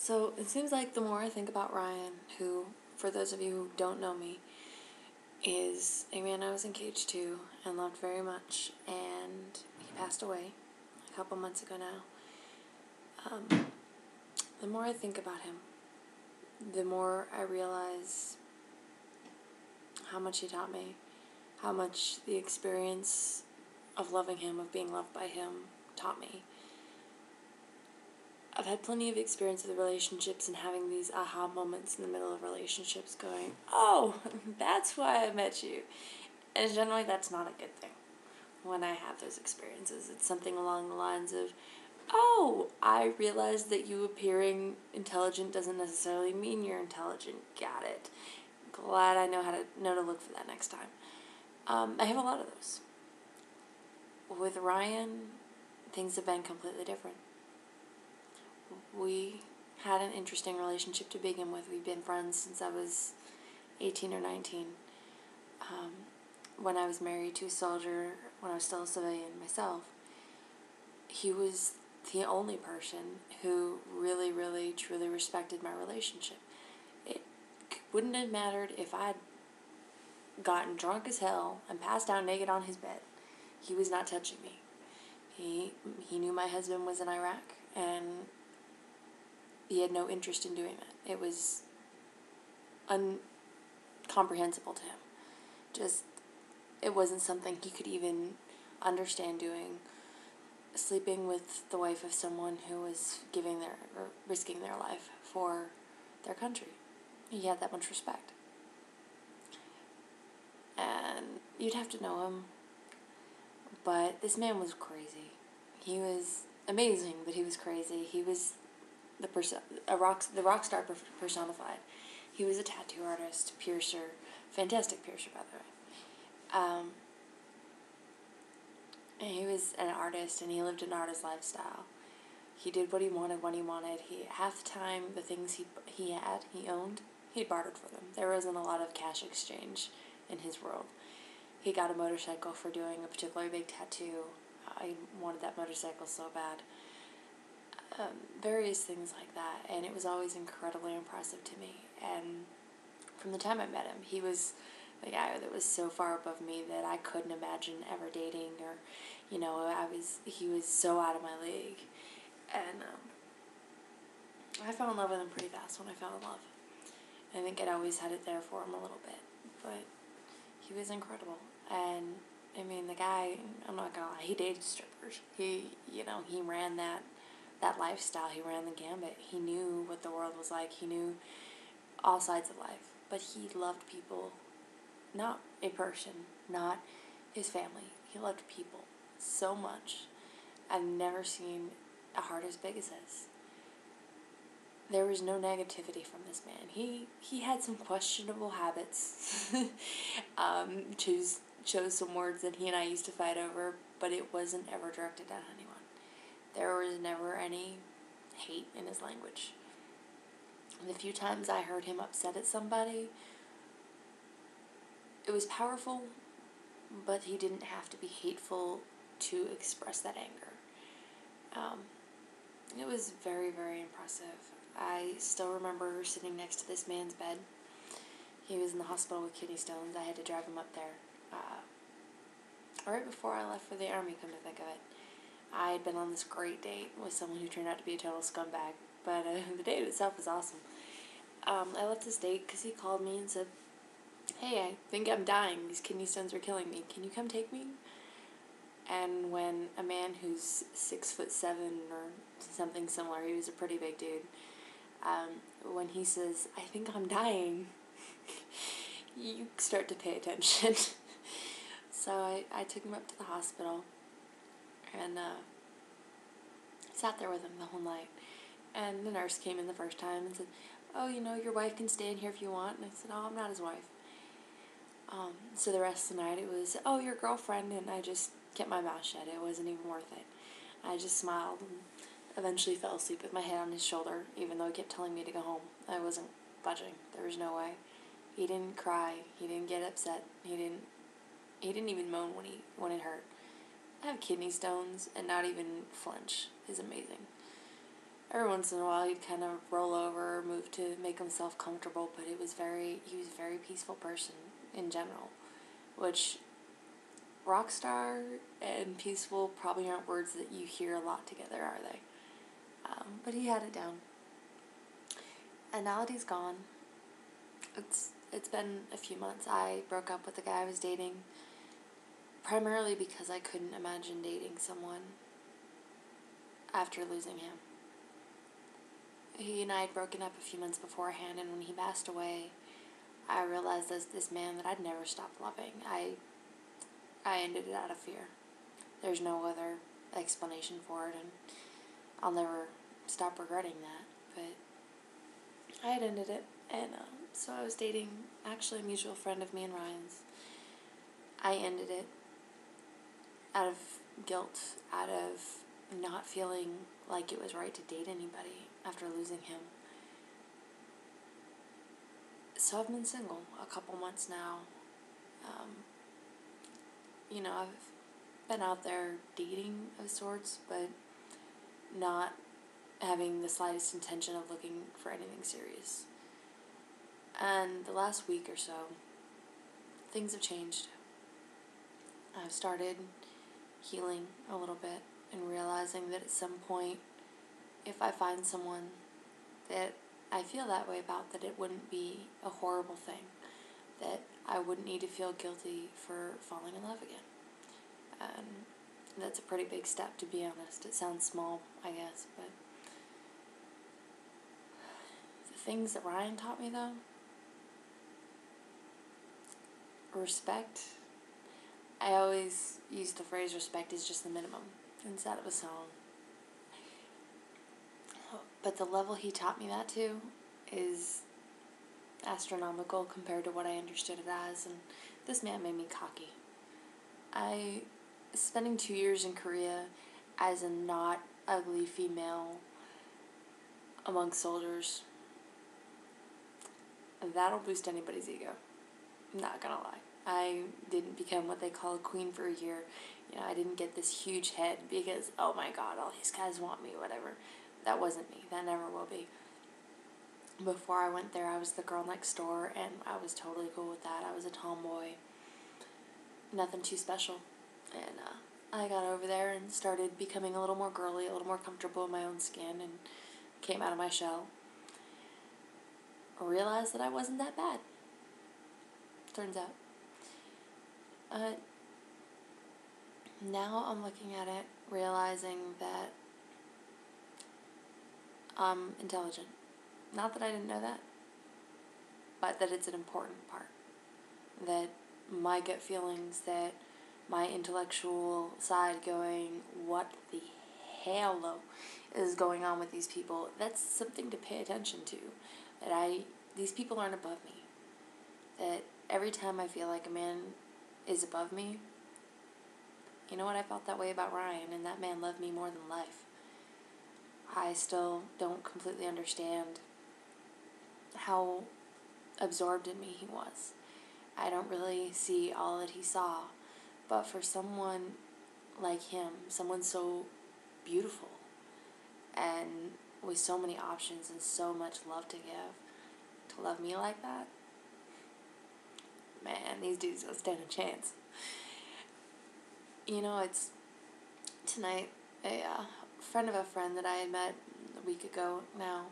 So it seems like the more I think about Ryan, who, for those of you who don't know me, is a man I was engaged to and loved very much, and he passed away a couple months ago now. The more I think about him, the more I realize how much he taught me, how much the experience of loving him, of being loved by him, taught me. I've had plenty of experience with relationships and having these aha moments in the middle of relationships going, oh, that's why I met you. And generally that's not a good thing when I have those experiences. It's something along the lines of, oh, I realized that you appearing intelligent doesn't necessarily mean you're intelligent. Got it. Glad I know to look for that next time. I have a lot of those. With Ryan, things have been completely different. We had an interesting relationship to begin with. We've been friends since I was 18 or 19. When I was married to a soldier, when I was still a civilian myself, he was the only person who really, really, truly respected my relationship. It wouldn't have mattered if I'd gotten drunk as hell and passed out naked on his bed. He was not touching me. He knew my husband was in Iraq, and he had no interest in doing that. It was incomprehensible to him. It wasn't something he could even understand doing. Sleeping with the wife of someone who was risking their life for their country. He had that much respect. And you'd have to know him. But this man was crazy. He was amazing, but he was crazy. He was the rock star personified. He was a tattoo artist, piercer, fantastic piercer, by the way. And he was an artist, and he lived an artist lifestyle. He did what he wanted when he wanted. Half the time, the things he owned, he bartered for them. There wasn't a lot of cash exchange in his world. He got a motorcycle for doing a particularly big tattoo. I wanted that motorcycle so bad. Various things like that, and it was always incredibly impressive to me. And from the time I met him, he was the guy that was so far above me that I couldn't imagine ever dating, or, he was so out of my league. And I fell in love with him pretty fast when I fell in love. I think I'd always had it there for him a little bit, but he was incredible. And the guy, I'm not gonna lie, he dated strippers. He ran that lifestyle. He ran the gambit. He knew what the world was like. He knew all sides of life. But he loved people, not a person, not his family. He loved people so much. I've never seen a heart as big as his. There was no negativity from this man. He had some questionable habits. Chose some words that he and I used to fight over, but it wasn't ever directed at anyone. There was never any hate in his language. And the few times I heard him upset at somebody, it was powerful, but he didn't have to be hateful to express that anger. It was very, very impressive. I still remember sitting next to this man's bed. He was in the hospital with kidney stones. I had to drive him up there. Right before I left for the Army, come to think of it. I had been on this great date with someone who turned out to be a total scumbag, but the date itself was awesome. I left this date because he called me and said, hey, I think I'm dying. These kidney stones are killing me. Can you come take me? And when a man who's 6'7" or something similar, he was a pretty big dude, when he says, I think I'm dying, you start to pay attention. So I took him up to the hospital and sat there with him the whole night. And the nurse came in the first time and said, oh, your wife can stay in here if you want. And I said, oh, I'm not his wife. So the rest of the night it was, oh, your girlfriend, and I just kept my mouth shut. It wasn't even worth it. I just smiled and eventually fell asleep with my head on his shoulder, even though he kept telling me to go home. I wasn't budging. There was no way. He didn't cry. He didn't get upset. He didn't even moan when it hurt. I have kidney stones and not even flinch is amazing. every once in a while he'd kind of roll over or move to make himself comfortable, but he was a very peaceful person in general, which rock star and peaceful probably aren't words that you hear a lot together, are they? But he had it down. And now that he's gone, it's been a few months. I broke up with the guy I was dating primarily because I couldn't imagine dating someone after losing him. He and I had broken up a few months beforehand, and when he passed away, I realized as this man that I'd never stopped loving. I ended it out of fear. There's no other explanation for it, and I'll never stop regretting that. But I had ended it, and so I was dating actually a mutual friend of me and Ryan's. I ended it out of guilt, out of not feeling like it was right to date anybody after losing him. So I've been single a couple months now. I've been out there dating of sorts, but not having the slightest intention of looking for anything serious. And the last week or so, things have changed. I've started healing a little bit and realizing that at some point, if I find someone that I feel that way about, that it wouldn't be a horrible thing, that I wouldn't need to feel guilty for falling in love again. And that's a pretty big step, to be honest. It sounds small, I guess, but the things that Ryan taught me, though, respect. I always use the phrase respect is just the minimum inside of a song. But the level he taught me that to is astronomical compared to what I understood it as, and this man made me cocky. Spending 2 years in Korea as a not ugly female amongst soldiers, that'll boost anybody's ego. I'm not gonna lie. I didn't become what they call a queen for a year. I didn't get this huge head because, oh my god, all these guys want me, whatever. That wasn't me. That never will be. Before I went there, I was the girl next door, and I was totally cool with that. I was a tomboy. Nothing too special. And I got over there and started becoming a little more girly, a little more comfortable in my own skin, and came out of my shell. I realized that I wasn't that bad. Turns out. Now I'm looking at it, realizing that I'm intelligent. Not that I didn't know that, but that it's an important part. That my gut feelings, that my intellectual side going, what the hell is going on with these people, that's something to pay attention to. That these people aren't above me. That every time I feel like a man is above me, you know what, I felt that way about Ryan, and that man loved me more than life. I still don't completely understand how absorbed in me he was. I don't really see all that he saw, but for someone like him, someone so beautiful and with so many options and so much love to give, to love me like that, man, these dudes don't stand a chance. It's tonight, a friend of a friend that I had met a week ago now,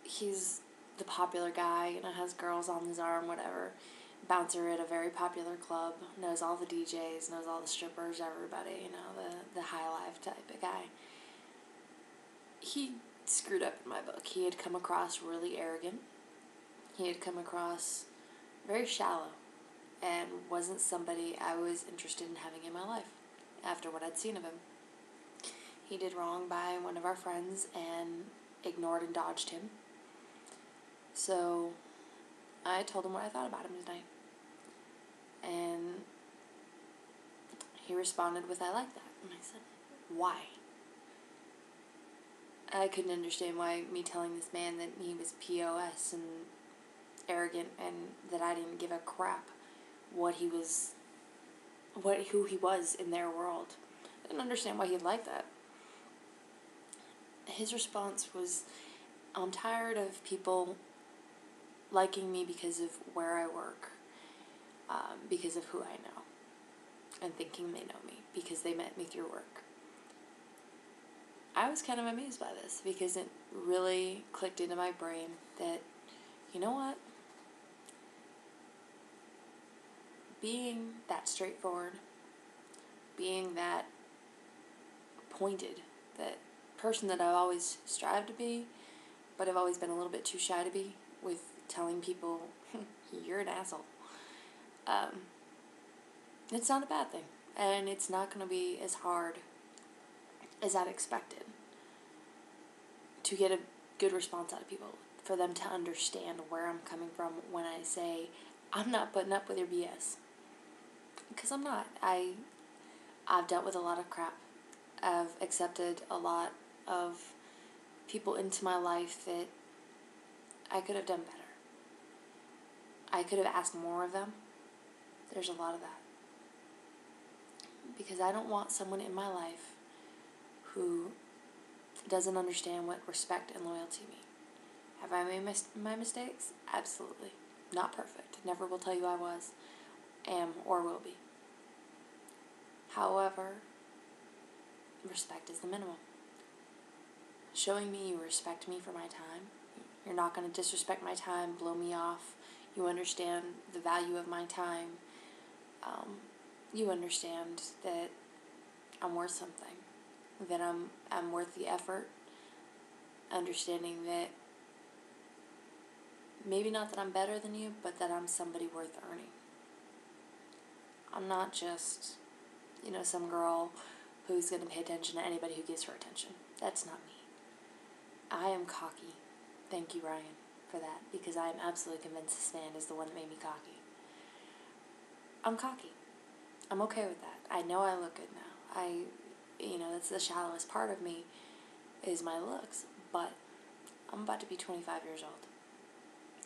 he's the popular guy, has girls on his arm, whatever, bouncer at a very popular club, knows all the DJs, knows all the strippers, everybody, the high life type of guy. He screwed up in my book. He had come across really arrogant. He had come across very shallow and wasn't somebody I was interested in having in my life after what I'd seen of him. He did wrong by one of our friends and ignored and dodged him. So I told him what I thought about him tonight. And he responded with, I like that. And I said, why? I couldn't understand why me telling this man that he was POS and arrogant and that I didn't give a crap who he was in their world. I didn't understand why he'd like that. his response was, I'm tired of people liking me because of where I work, because of who I know, and thinking they know me because they met me through work. I was kind of amazed by this because it really clicked into my brain that, you know what? Being that straightforward, being that pointed, that person that I've always strived to be, but I've always been a little bit too shy to be with telling people, you're an asshole. It's not a bad thing. And it's not going to be as hard as I'd expected to get a good response out of people, for them to understand where I'm coming from when I say, I'm not putting up with your BS. Because I'm not. I've dealt with a lot of crap. I've accepted a lot of people into my life that I could have done better. I could have asked more of them. There's a lot of that. Because I don't want someone in my life who doesn't understand what respect and loyalty mean. Have I made my mistakes? Absolutely. Not perfect. Never will tell you I was, am, or will be. However, respect is the minimum. Showing me you respect me for my time. You're not going to disrespect my time, blow me off. You understand the value of my time. You understand that I'm worth something, that I'm worth the effort. Understanding that maybe not that I'm better than you, but that I'm somebody worth earning. I'm not just, some girl who's going to pay attention to anybody who gives her attention. That's not me. I am cocky. Thank you, Ryan, for that, because I am absolutely convinced this man is the one that made me cocky. I'm cocky. I'm okay with that. I know I look good now. That's the shallowest part of me, is my looks, but I'm about to be 25 years old.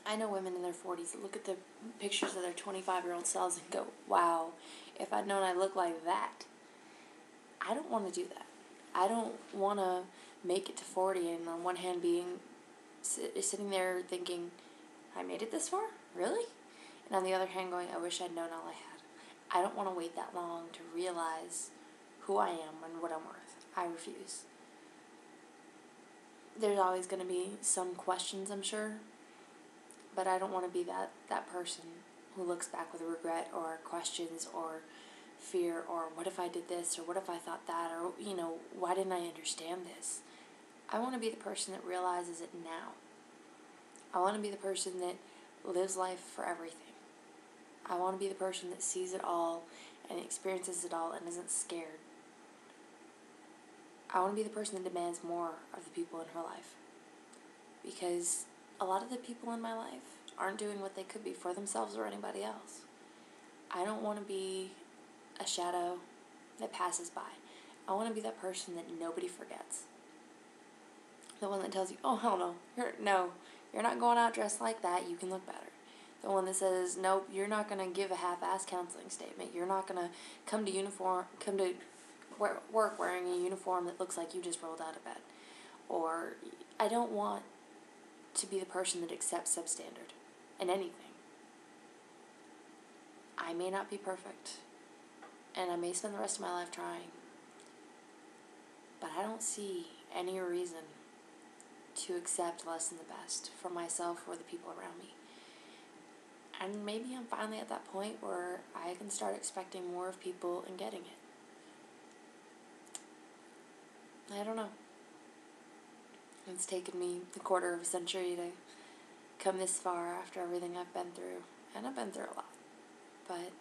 I know women in their 40s that look at the pictures of their 25-year-old selves and go, wow, if I'd known I looked like that. I don't want to do that. I don't want to make it to 40 and on one hand sitting there thinking, I made it this far? Really? And on the other hand going, I wish I'd known all I had. I don't want to wait that long to realize who I am and what I'm worth. I refuse. There's always going to be some questions, I'm sure, but I don't want to be that person who looks back with regret or questions or fear or what if I did this or what if I thought that or, why didn't I understand this? I want to be the person that realizes it now. I want to be the person that lives life for everything. I want to be the person that sees it all and experiences it all and isn't scared. I want to be the person that demands more of the people in her life. Because a lot of the people in my life aren't doing what they could be for themselves or anybody else. I don't want to be a shadow that passes by. I want to be that person that nobody forgets. The one that tells you, oh, hell no, you're not going out dressed like that, you can look better. The one that says, nope, you're not going to give a half-assed counseling statement. You're not going to come to work wearing a uniform that looks like you just rolled out of bed. Or I don't want to be the person that accepts substandard in anything. I may not be perfect, and I may spend the rest of my life trying, but I don't see any reason to accept less than the best for myself or the people around me. And maybe I'm finally at that point where I can start expecting more of people and getting it. I don't know. It's taken me a quarter of a century to come this far after everything I've been through. And I've been through a lot. But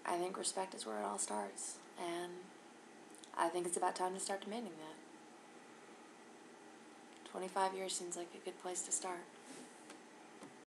I think respect is where it all starts. And I think it's about time to start demanding that. 25 years seems like a good place to start.